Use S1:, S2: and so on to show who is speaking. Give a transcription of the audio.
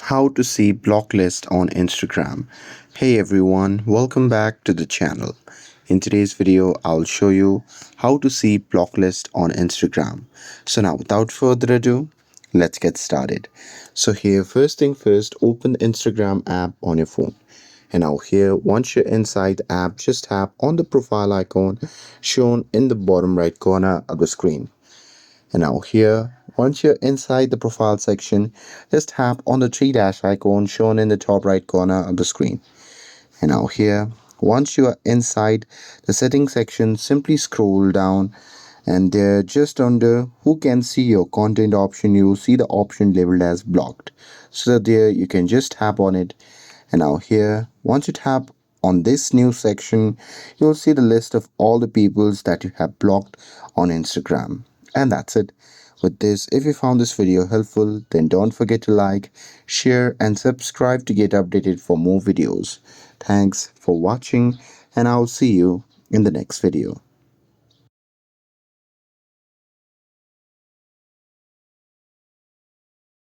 S1: How to see block list on Instagram. Hey everyone, welcome back to the channel. In today's video, I'll show you how to see block list on Instagram. So now without further ado, let's get started. So here, first thing first, open the Instagram app on your phone. And now here, once you're inside the app, just tap on the profile icon shown in the bottom right corner of the screen. And now here, once you're inside the profile section, just tap on the three dash icon shown in the top right corner of the screen. And now here, once you are inside the settings section, simply scroll down and there just under who can see your content option, you see the option labeled as blocked. So there you can just tap on it. And now here, once you tap on this new section, you'll see the list of all the peoples that you have blocked on Instagram. And that's it. With this, if you found this video helpful, then don't forget to like, share and subscribe to get updated for more videos. Thanks for watching and I'll see you in the next video.